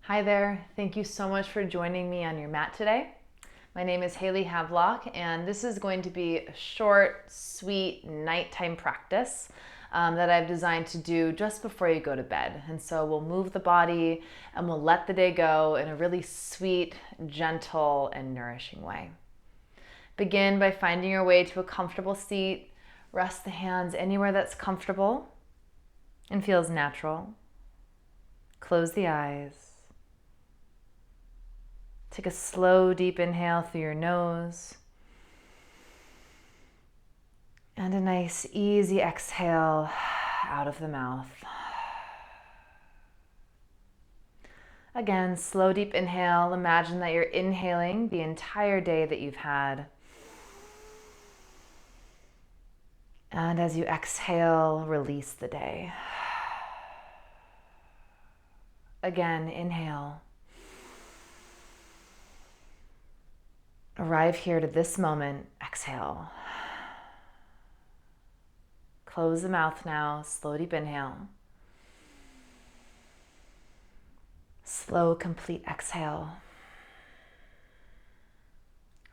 Hi there. Thank you so much for joining me on your mat today. My name is Haley Havelock, and this is going to be a short, sweet nighttime practice that I've designed to do just before you go to bed. And so we'll move the body and we'll let the day go in a really sweet, gentle, and nourishing way. Begin by finding your way to a comfortable seat. Rest the hands anywhere that's comfortable and feels natural. Close the eyes. Take a slow, deep inhale through your nose. And a nice, easy exhale out of the mouth. Again, slow, deep inhale. Imagine that you're inhaling the entire day that you've had. And as you exhale, release the day. Again, inhale. Arrive here to this moment. Exhale. Close the mouth now. Slow, deep inhale. Slow, complete exhale.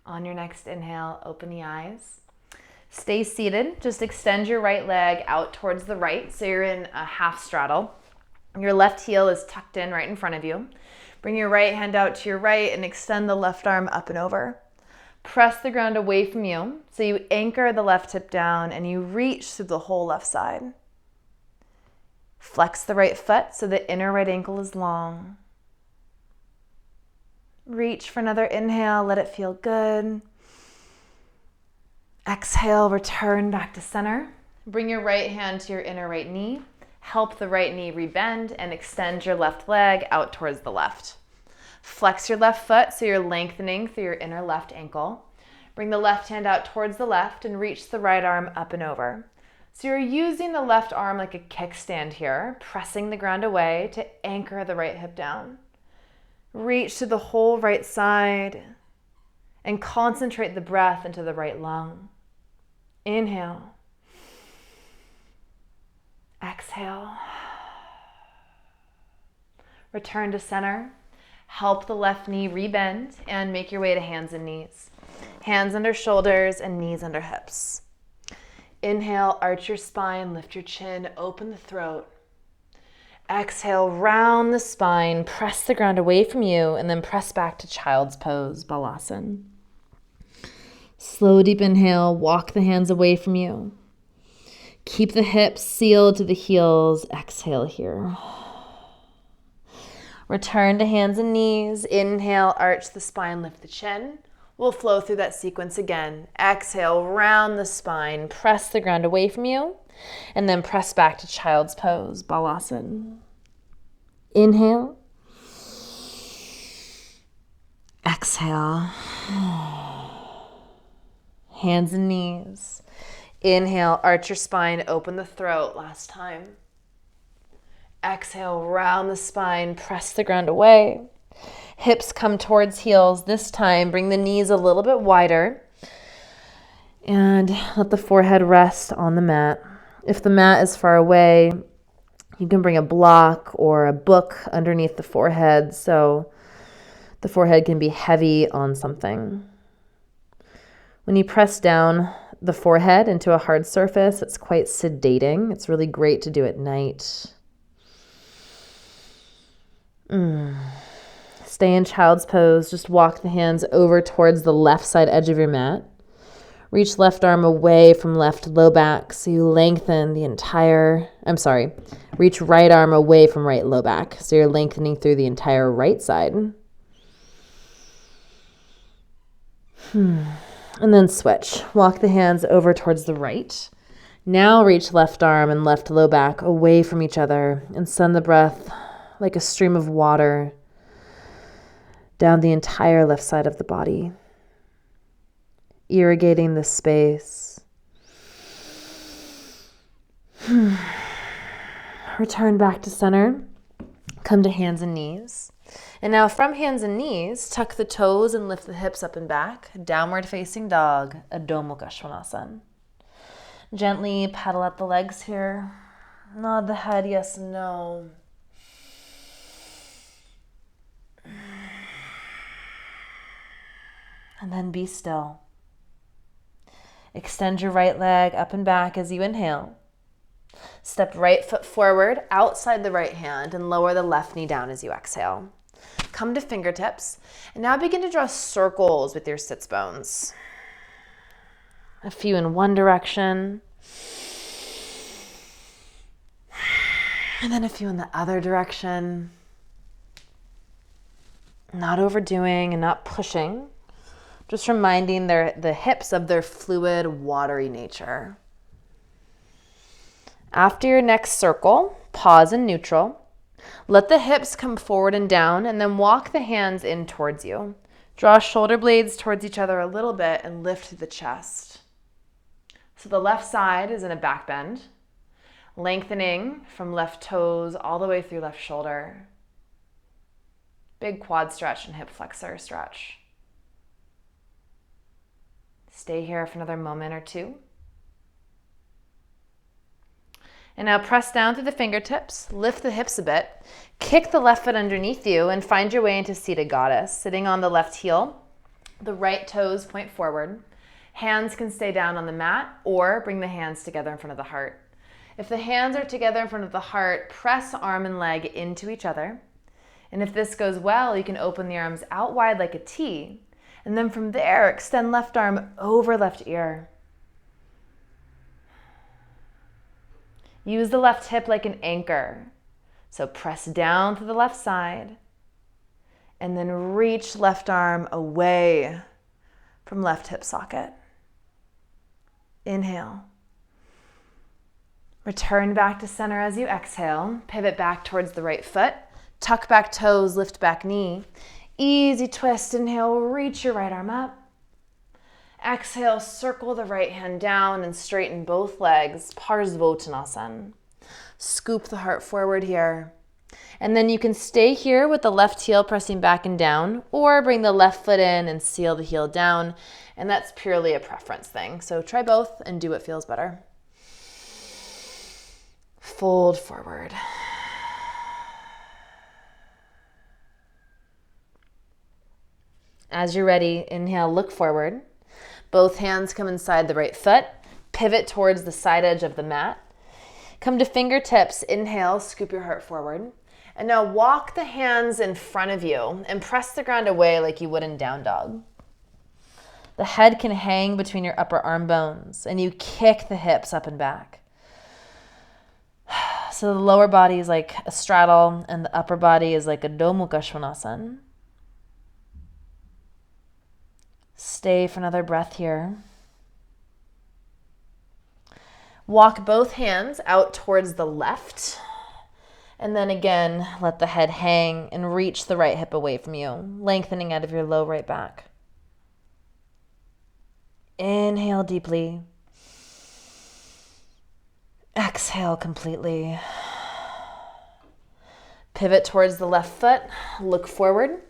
On your next inhale, open the eyes. Stay seated. Just extend your right leg out towards the right, so you're in a half straddle. Your left heel is tucked in right in front of you. Bring your right hand out to your right and extend the left arm up and over. Press the ground away from you, so you anchor the left hip down and you reach through the whole left side. Flex the right foot so the inner right ankle is long. Reach for another inhale, let it feel good. Exhale, return back to center. Bring your right hand to your inner right knee. Help the right knee rebend and extend your left leg out towards the left. Flex your left foot so you're lengthening through your inner left ankle. Bring the left hand out towards the left and reach the right arm up and over. So you're using the left arm like a kickstand here, pressing the ground away to anchor the right hip down. Reach to the whole right side and concentrate the breath into the right lung. Inhale. Exhale. Return to center. Help the left knee rebend and make your way to hands and knees. Hands under shoulders and knees under hips. Inhale, arch your spine, lift your chin, open the throat. Exhale, round the spine, press the ground away from you, and then press back to child's pose, balasana. Slow, deep inhale, walk the hands away from you. Keep the hips sealed to the heels. Exhale here. Return to hands and knees. Inhale, arch the spine, lift the chin. We'll flow through that sequence again. Exhale, round the spine, press the ground away from you, and then press back to child's pose, balasana. Inhale. Exhale. Hands and knees. Inhale, arch your spine, open the throat. Last time. Exhale, round the spine, press the ground away. Hips come towards heels. This time, bring the knees a little bit wider and let the forehead rest on the mat. If the mat is far away, you can bring a block or a book underneath the forehead so the forehead can be heavy on something. When you press down the forehead into a hard surface, it's quite sedating. It's really great to do at night. Stay in child's pose. Just walk the hands over towards the left side edge of your mat. Reach left arm away from left low back so you lengthen the entire, reach right arm away from right low back so you're lengthening through the entire right side. And then switch. Walk the hands over towards the right. Now reach left arm and left low back away from each other and send the breath like a stream of water down the entire left side of the body, irrigating the space. Return back to center. Come to hands and knees. And now from hands and knees, tuck the toes and lift the hips up and back. Downward facing dog, Adho Mukha Svanasana. Gently pedal out the legs here. Nod the head, yes and no. And then be still. Extend your right leg up and back as you inhale. Step right foot forward outside the right hand and lower the left knee down as you exhale. Come to fingertips and now begin to draw circles with your sits bones. A few in one direction and then a few in the other direction. Not overdoing and not pushing. Just reminding the hips of their fluid, watery nature. After your next circle, pause in neutral. Let the hips come forward and down, and then walk the hands in towards you. Draw shoulder blades towards each other a little bit and lift through the chest. So the left side is in a back bend, lengthening from left toes all the way through left shoulder. Big quad stretch and hip flexor stretch. Stay here for another moment or two. And now press down through the fingertips, lift the hips a bit, kick the left foot underneath you, and find your way into seated goddess. Sitting on the left heel, the right toes point forward. Hands can stay down on the mat or bring the hands together in front of the heart. If the hands are together in front of the heart, press arm and leg into each other. And if this goes well, you can open the arms out wide like a T. And then from there, extend left arm over left ear. Use the left hip like an anchor. So press down to the left side and then reach left arm away from left hip socket. Inhale. Return back to center as you exhale. Pivot back towards the right foot. Tuck back toes, lift back knee. Easy twist. Inhale, reach your right arm up. Exhale, circle the right hand down and straighten both legs, Parsvottanasana. Scoop the heart forward here. And then you can stay here with the left heel pressing back and down, or bring the left foot in and seal the heel down. And that's purely a preference thing. So try both and do what feels better. Fold forward. As you're ready, inhale, look forward. Both hands come inside the right foot. Pivot towards the side edge of the mat. Come to fingertips. Inhale, scoop your heart forward. And now walk the hands in front of you and press the ground away like you would in down dog. The head can hang between your upper arm bones and you kick the hips up and back. So the lower body is like a straddle and the upper body is like a Adho Mukha Svanasana. Stay for another breath here. Walk both hands out towards the left. And then again, let the head hang and reach the right hip away from you, lengthening out of your low right back. Inhale deeply. Exhale completely. Pivot towards the left foot, look forward.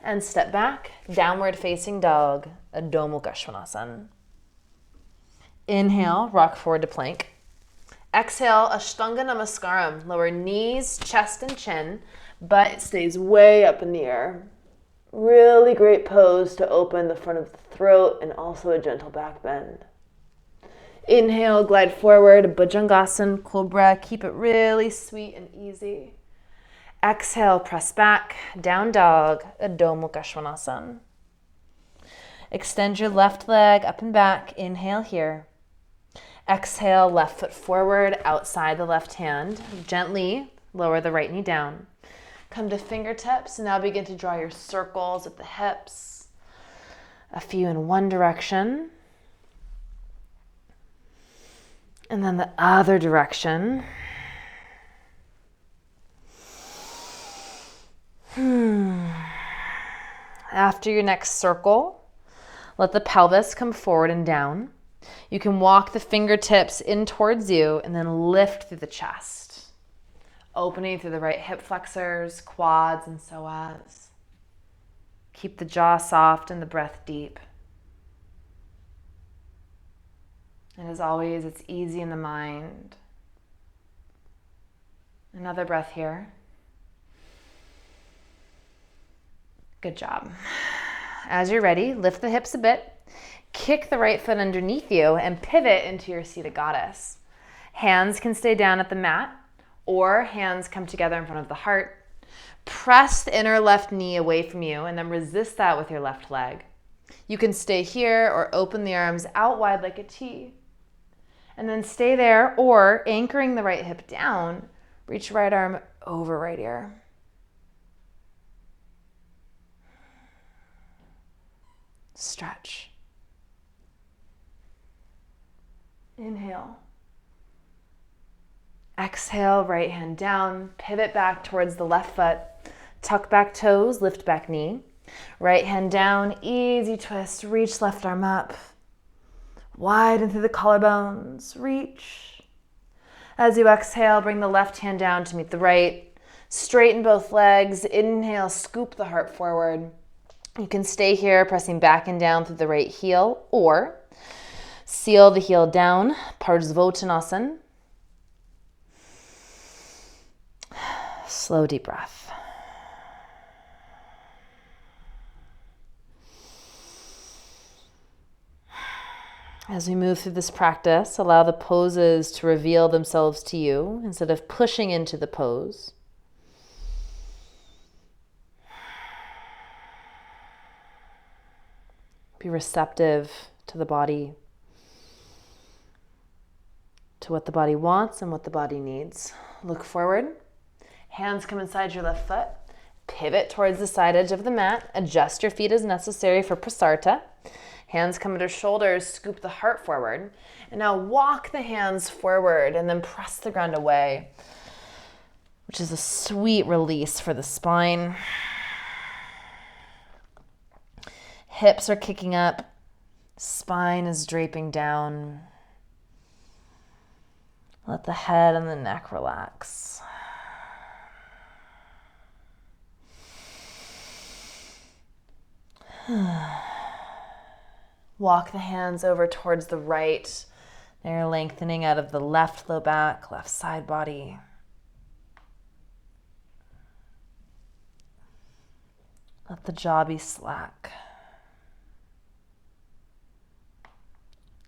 And step back, downward facing dog, Adho Mukha Svanasana. Inhale, rock forward to plank. Exhale, Ashtanga Namaskaram. Lower knees, chest, and chin, butt stays way up in the air. Really great pose to open the front of the throat and also a gentle back bend. Inhale, glide forward, Bhujangasana, Cobra. Keep it really sweet and easy. Exhale, press back, down dog, Adho Mukha Svanasana. Extend your left leg up and back. Inhale here. Exhale, left foot forward, outside the left hand. Gently lower the right knee down. Come to fingertips. Now begin to draw your circles at the hips. A few in one direction. And then the other direction. After your next circle, let the pelvis come forward and down. You can walk the fingertips in towards you and then lift through the chest, opening through the right hip flexors, quads, and psoas. Keep the jaw soft and the breath deep. And as always, it's easy in the mind. Another breath here. Good job. As you're ready, lift the hips a bit, kick the right foot underneath you, and pivot into your seated goddess. Hands can stay down at the mat, or hands come together in front of the heart. Press the inner left knee away from you, and then resist that with your left leg. You can stay here or open the arms out wide like a T. And then stay there, or anchoring the right hip down, reach right arm over right ear. Stretch. Inhale. Exhale, right hand down, pivot back towards the left foot, tuck back toes, lift back knee. Right hand down, easy twist, reach left arm up. Widen through the collarbones, reach. As you exhale, bring the left hand down to meet the right. Straighten both legs, inhale, scoop the heart forward. You can stay here, pressing back and down through the right heel, or seal the heel down, Parsvottanasana. Slow, deep breath. As we move through this practice, allow the poses to reveal themselves to you instead of pushing into the pose. Be receptive to the body, to what the body wants and what the body needs. Look forward. Hands come inside your left foot. Pivot towards the side edge of the mat. Adjust your feet as necessary for Prasarta. Hands come under shoulders. Scoop the heart forward. And now walk the hands forward and then press the ground away, which is a sweet release for the spine. Hips are kicking up. Spine is draping down. Let the head and the neck relax. Walk the hands over towards the right. They're lengthening out of the left low back, left side body. Let the jaw be slack.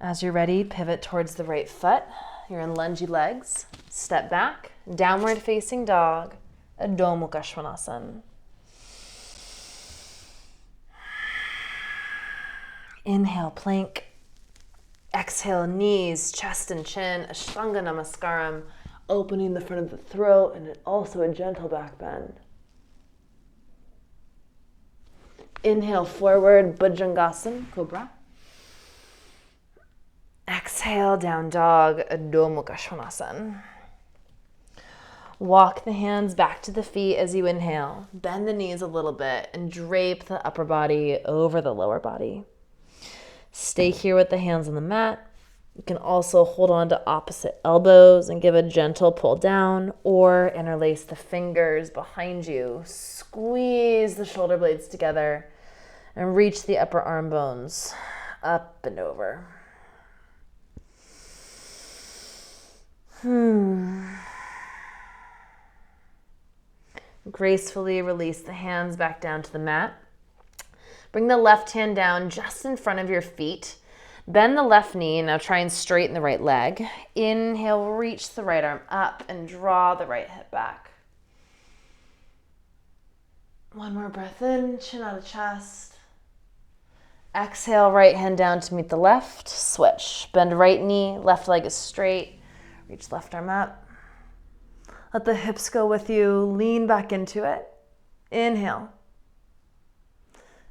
As you're ready, pivot towards the right foot. You're in lungy legs. Step back, downward facing dog, Adho Mukha Svanasana. Inhale, plank. Exhale, knees, chest and chin, Ashtanga Namaskaram, opening the front of the throat and also a gentle back bend. Inhale, forward, Bhujangasana, Cobra. Exhale, down dog, Adho Mukha Svanasana. Walk the hands back to the feet as you inhale. Bend the knees a little bit and drape the upper body over the lower body. Stay here with the hands on the mat. You can also hold on to opposite elbows and give a gentle pull down, or interlace the fingers behind you. Squeeze the shoulder blades together and reach the upper arm bones up and over. Gracefully release the hands back down to the mat. Bring the left hand down just in front of your feet. Bend the left knee. Now try and straighten the right leg. Inhale, reach the right arm up and draw the right hip back. One more breath in, chin out of chest. Exhale, right hand down to meet the left. Switch. Bend right knee, left leg is straight. Reach left arm up. Let the hips go with you. Lean back into it. Inhale.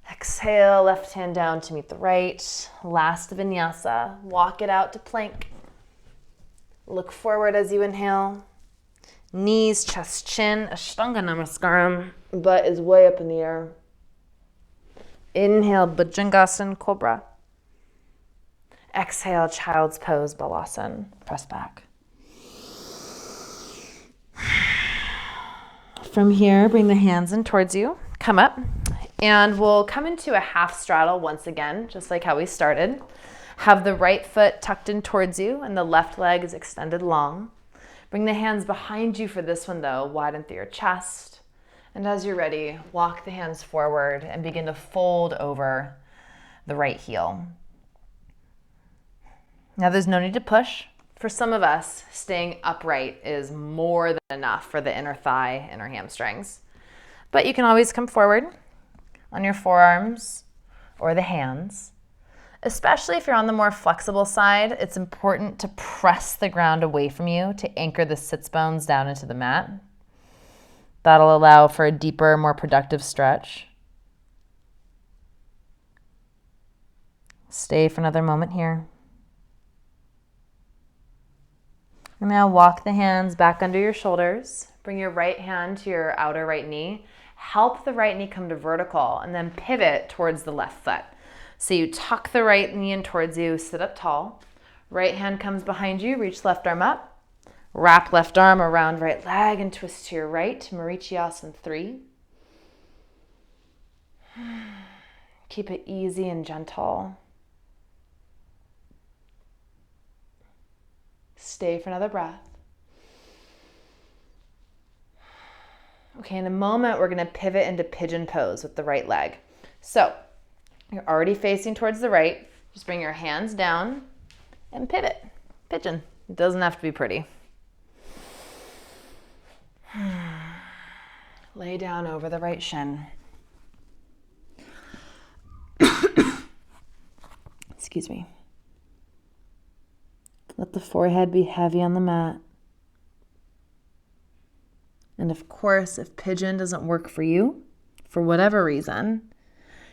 Exhale, left hand down to meet the right. Last vinyasa. Walk it out to plank. Look forward as you inhale. Knees, chest, chin, Ashtanga Namaskaram. Butt is way up in the air. Inhale, Bhujangasana, Cobra. Exhale, Child's Pose, Balasana. Press back. From here, bring the hands in towards you. Come up. And we'll come into a half straddle once again, just like how we started. Have the right foot tucked in towards you and the left leg is extended long. Bring the hands behind you for this one though, widen through your chest. And as you're ready, walk the hands forward and begin to fold over the right heel. Now there's no need to push. For some of us, staying upright is more than enough for the inner thigh, inner hamstrings. But you can always come forward on your forearms or the hands. Especially if you're on the more flexible side, it's important to press the ground away from you to anchor the sits bones down into the mat. That'll allow for a deeper, more productive stretch. Stay for another moment here. And now walk the hands back under your shoulders. Bring your right hand to your outer right knee. Help the right knee come to vertical and then pivot towards the left foot. So you tuck the right knee in towards you, sit up tall. Right hand comes behind you, reach left arm up. Wrap left arm around right leg and twist to your right. Marichiasana 3. Keep it easy and gentle. Stay for another breath. Okay, in a moment, we're going to pivot into pigeon pose with the right leg. So you're already facing towards the right. Just bring your hands down and pivot. Pigeon. It doesn't have to be pretty. Lay down over the right shin. Excuse me. Let the forehead be heavy on the mat. And of course, if pigeon doesn't work for you, for whatever reason,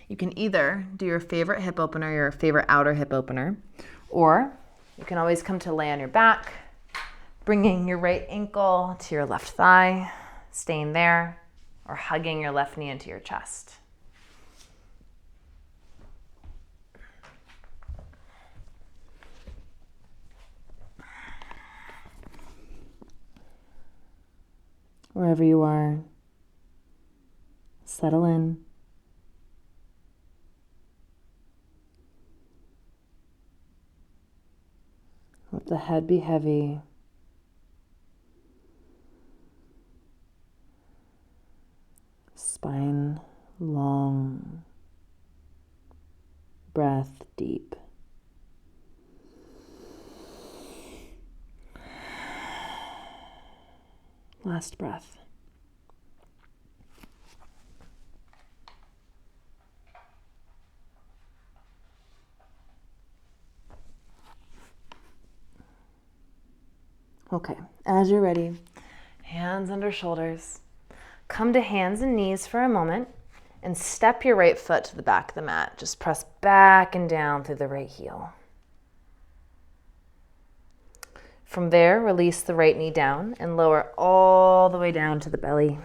you can either do your favorite hip opener, your favorite outer hip opener, or you can always come to lay on your back, bringing your right ankle to your left thigh, staying there, or hugging your left knee into your chest. Wherever you are, settle in. Let the head be heavy. Spine long. Breath deep. Last breath. Okay, as you're ready, hands under shoulders. Come to hands and knees for a moment and step your right foot to the back of the mat. Just press back and down through the right heel. From there, release the right knee down and lower all the way down to the belly.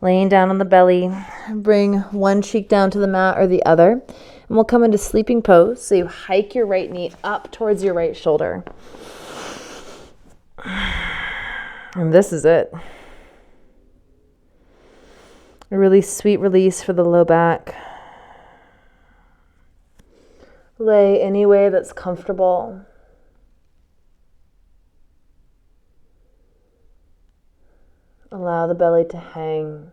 Laying down on the belly, bring one cheek down to the mat or the other, and we'll come into sleeping pose. So you hike your right knee up towards your right shoulder. And this is it. A really sweet release for the low back. Lay any way that's comfortable. Allow the belly to hang.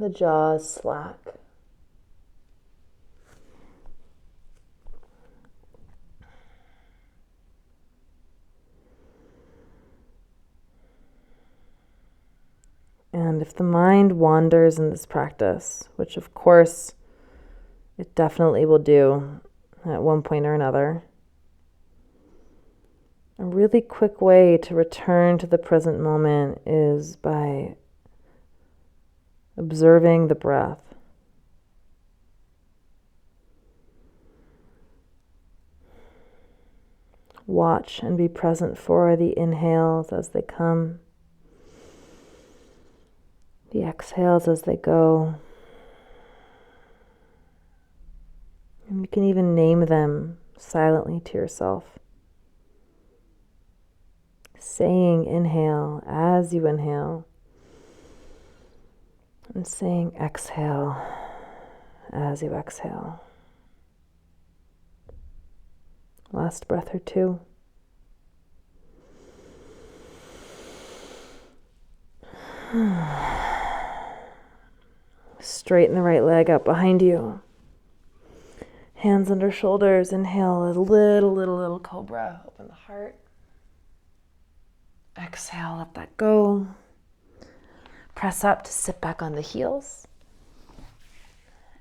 The jaws slack. And if the mind wanders in this practice, which of course it definitely will do at one point or another, a really quick way to return to the present moment is by observing the breath. Watch and be present for the inhales as they come, the exhales as they go. And you can even name them silently to yourself. Saying inhale as you inhale, and saying exhale as you exhale. Last breath or two. Straighten the right leg up behind you. Hands under shoulders. Inhale a little cobra. Open the heart. Exhale, let that go. Press up to sit back on the heels.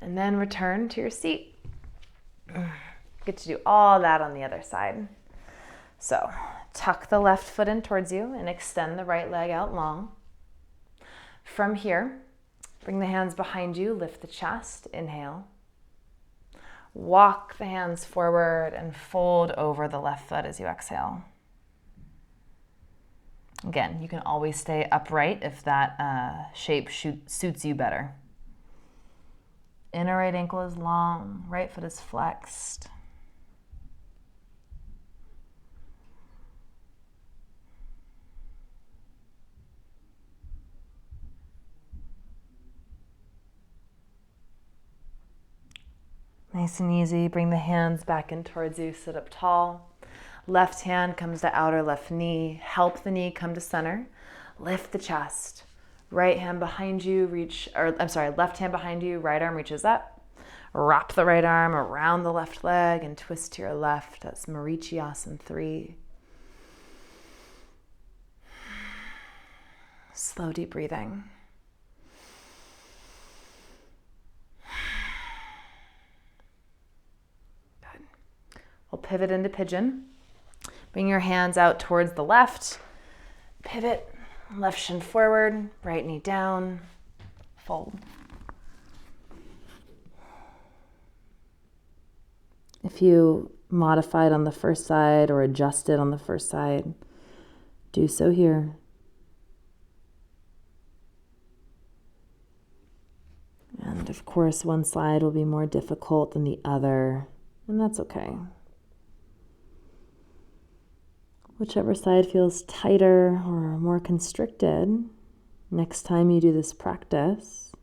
And then return to your seat. Get to do all that on the other side. So tuck the left foot in towards you and extend the right leg out long. From here, bring the hands behind you, lift the chest, inhale. Walk the hands forward and fold over the left foot as you exhale. Again, you can always stay upright if that shape suits you better. Inner right ankle is long, right foot is flexed. Nice and easy. Bring the hands back in towards you. Sit up tall. Left hand comes to outer left knee. Help the knee come to center. Lift the chest. Right hand behind you, left hand behind you, right arm reaches up. Wrap the right arm around the left leg and twist to your left. That's Marichiasana 3. Slow, deep breathing. Good. We'll pivot into pigeon. Bring your hands out towards the left. Pivot, left shin forward, right knee down, fold. If you modified on the first side or adjusted on the first side, do so here. And of course, one side will be more difficult than the other, and that's okay. Whichever side feels tighter or more constricted, next time you do this practice,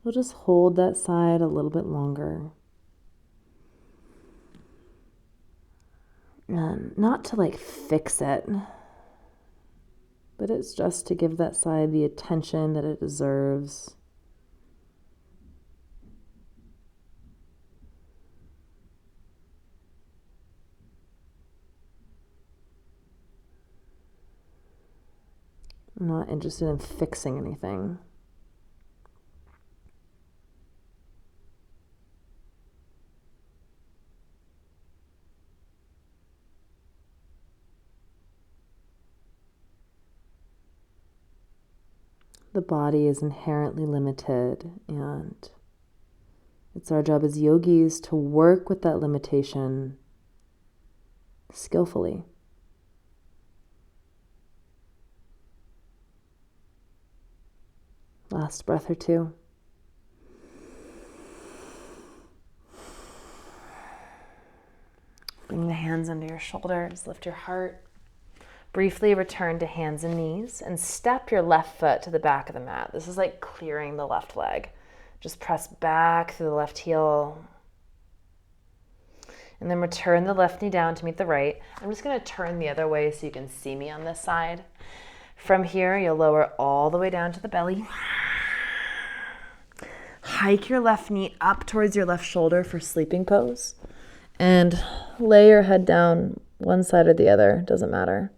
we'll just hold that side a little bit longer. And not to fix it, but it's just to give that side the attention that it deserves. I'm not interested in fixing anything. The body is inherently limited, and it's our job as yogis to work with that limitation skillfully. Last breath or two. Bring the hands under your shoulders, lift your heart. Briefly return to hands and knees and step your left foot to the back of the mat. This is like clearing the left leg. Just press back through the left heel. And then return the left knee down to meet the right. I'm just going to turn the other way so you can see me on this side. From here, you'll lower all the way down to the belly. Hike your left knee up towards your left shoulder for sleeping pose. And lay your head down one side or the other, doesn't matter.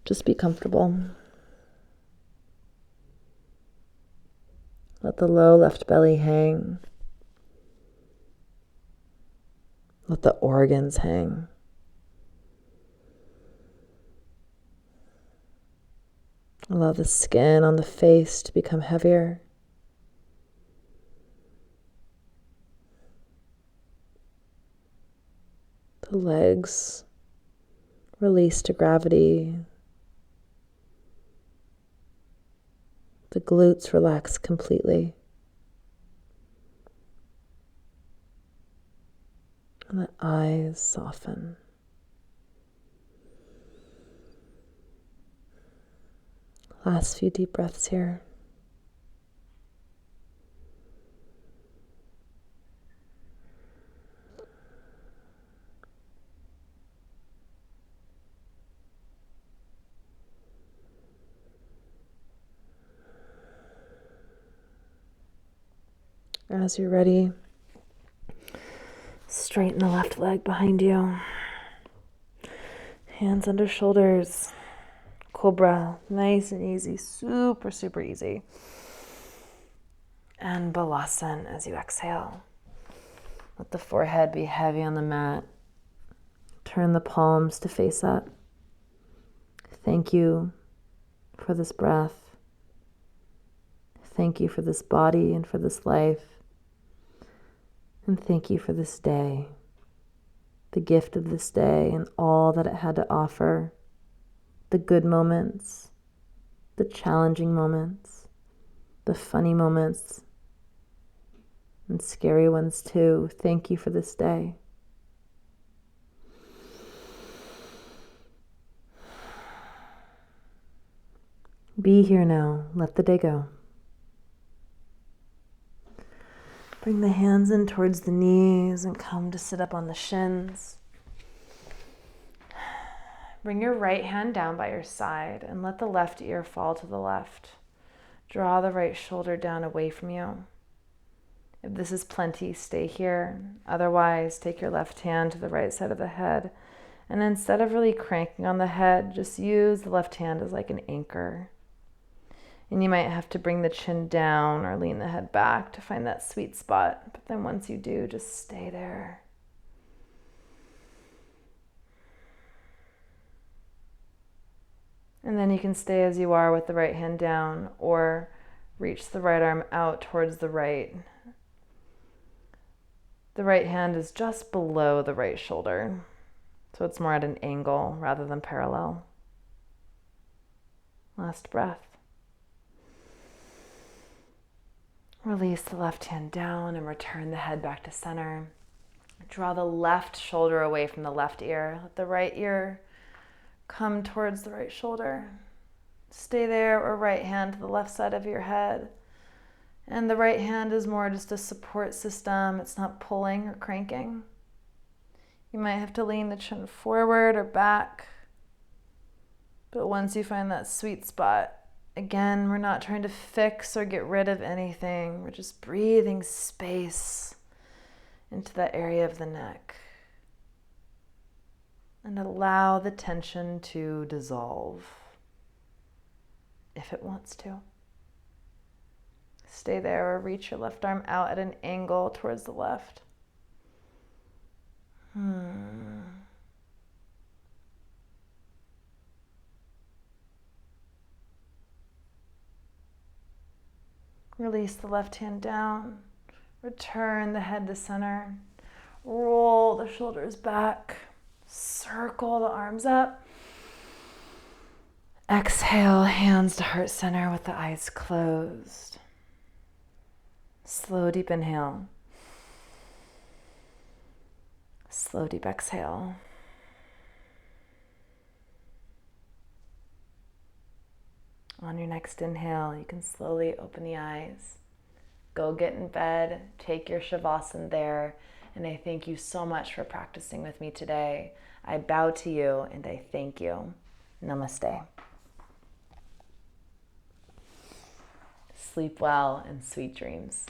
Just be comfortable. Let the low left belly hang. Let the organs hang. Allow the skin on the face to become heavier. The legs release to gravity. The glutes relax completely. And the eyes soften. Last few deep breaths here. As you're ready, straighten the left leg behind you. Hands under shoulders. Cobra, nice and easy, super, super easy. And Balasana as you exhale. Let the forehead be heavy on the mat. Turn the palms to face up. Thank you for this breath. Thank you for this body and for this life. And thank you for this day, the gift of this day and all that it had to offer, the good moments, the challenging moments, the funny moments, and scary ones too. Thank you for this day. Be here now. Let the day go. Bring the hands in towards the knees and come to sit up on the shins. Bring your right hand down by your side and let the left ear fall to the left. Draw the right shoulder down away from you. If this is plenty, stay here. Otherwise, take your left hand to the right side of the head. And instead of really cranking on the head, just use the left hand as like an anchor. And you might have to bring the chin down or lean the head back to find that sweet spot. But then once you do, just stay there. And then you can stay as you are with the right hand down or reach the right arm out towards the right. The right hand is just below the right shoulder, so it's more at an angle rather than parallel. Last breath. Release the left hand down and return the head back to center. Draw the left shoulder away from the left ear. Let the right ear come towards the right shoulder. Stay there, or right hand to the left side of your head. And the right hand is more just a support system. It's not pulling or cranking. You might have to lean the chin forward or back. But once you find that sweet spot, again, we're not trying to fix or get rid of anything. We're just breathing space into that area of the neck. And allow the tension to dissolve if it wants to. Stay there or reach your left arm out at an angle towards the left. Release the left hand down. Return the head to center. Roll the shoulders back. Circle the arms up. Exhale, hands to heart center with the eyes closed. Slow, deep inhale. Slow, deep exhale. On your next inhale, you can slowly open the eyes. Go get in bed, take your Shavasana there, and I thank you so much for practicing with me today. I bow to you and I thank you. Namaste. Sleep well and sweet dreams.